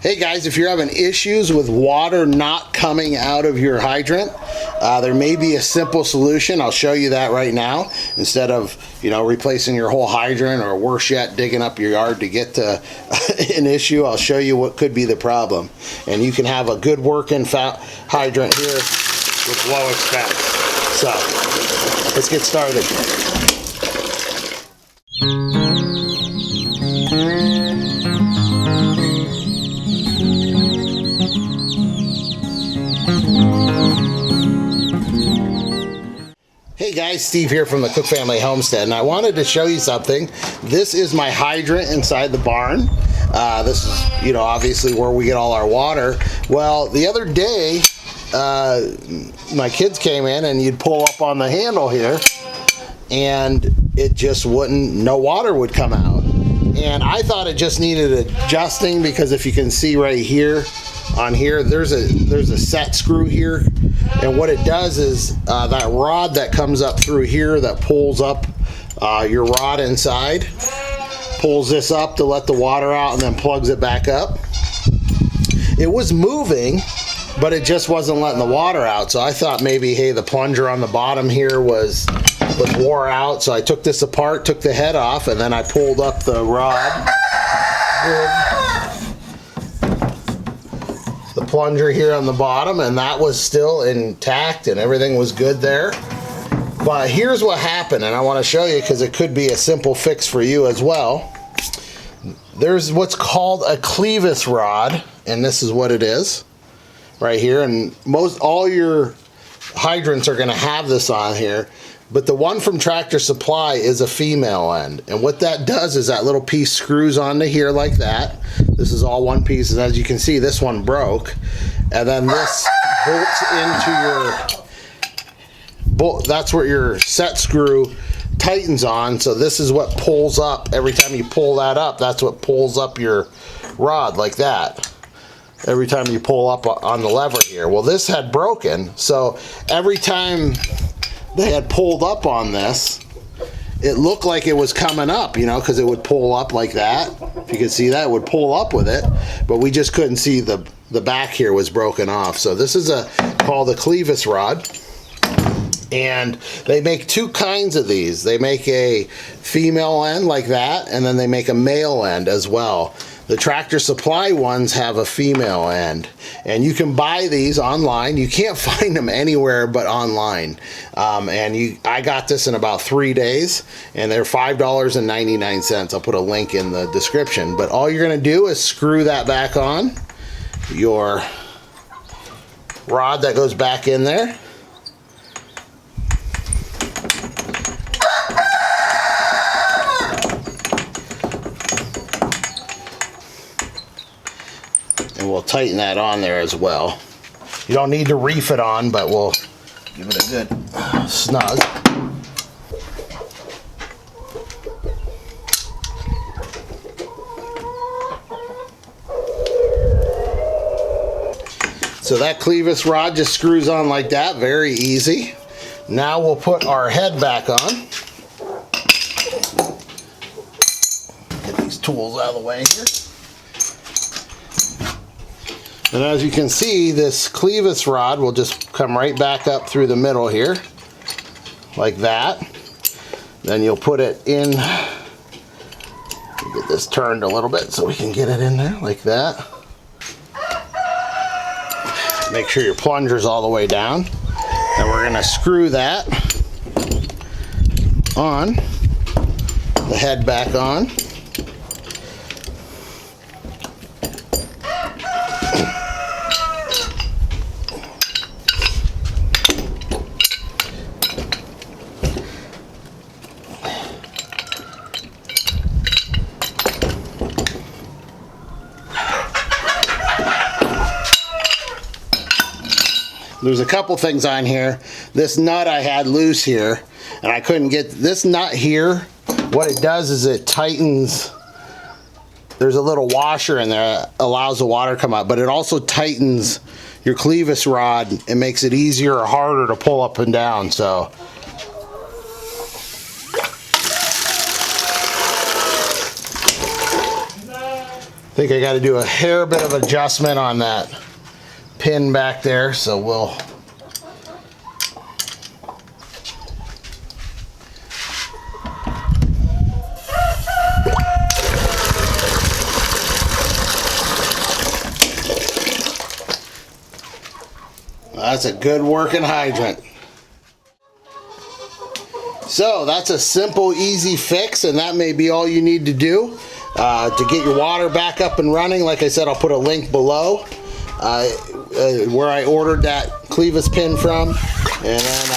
Hey guys, if you're having issues with water not coming out of your hydrant, there may be a simple solution. I'll show you that right now. Instead of, replacing your whole hydrant, or worse yet, digging up your yard to get to an issue, I'll show you what could be the problem. And you can have a good working hydrant here with low expense. So, let's get started. Hey guys, Steve here from the Cook Family Homestead, and I wanted to show you something. This is my hydrant inside the barn. This is, obviously where we get all our water. Well, the other day, my kids came in and you'd pull up on the handle here and it just wouldn't, no water would come out. And I thought it just needed adjusting, because if you can see right here, on here, there's a set screw here, and what it does is that rod that comes up through here that pulls up your rod inside, pulls this up to let the water out and then plugs it back up. It was moving, but it just wasn't letting the water out. So I thought maybe, hey, the plunger on the bottom here was wore out. So I took this apart, took the head off, and then I pulled up the rod. The plunger here on the bottom, and that was still intact and everything was good there. But here's what happened, and I want to show you because it could be a simple fix for you as well. There's what's called a clevis rod, and this is what it is right here, and all your hydrants are going to have this on here, but the one from Tractor Supply is a female end, and what that does is that little piece screws onto here like that. This is all one piece, and as you can see, this one broke, and then this bolts into your that's where your set screw tightens on. So this is what pulls up. Every time you pull that up, that's what pulls up your rod like that. Every time you pull up on the lever here. Well, this had broken, so every time they had pulled up on this, it looked like it was coming up, because it would pull up like that. If you could see that, it would pull up with it, but we just couldn't see the back here was broken off. So this is called a clevis rod, and they make two kinds of these. They make a female end like that, and then they make a male end as well. The Tractor Supply ones have a female end, and you can buy these online. You can't find them anywhere but online. I got this in about 3 days, and they're $5.99. I'll put a link in the description. But all you're going to do is screw that back on, your rod that goes back in there. And we'll tighten that on there as well. You don't need to reef it on, but we'll give it a good snug. So that clevis rod just screws on like that, very easy. Now we'll put our head back on. Get these tools out of the way here. And as you can see, this clevis rod will just come right back up through the middle here, like that. Then you'll put it in, get this turned a little bit so we can get it in there, like that. Make sure your plunger's all the way down. And we're gonna screw that on, the head back on. There's a couple things on here. This nut I had loose here, and I couldn't get this nut here. What it does is it tightens. There's a little washer in there that allows the water to come out, but it also tightens your clevis rod. It makes it easier or harder to pull up and down. So think I got to do a hair bit of adjustment on that pin back there, so we'll that's a good working hydrant. So that's a simple, easy fix, and that may be all you need to do to get your water back up and running. Like I said, I'll put a link below where I ordered that clevis pin from, and then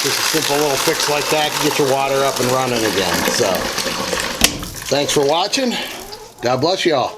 just a simple little fix like that to get your water up and running again. So thanks for watching. God bless you all.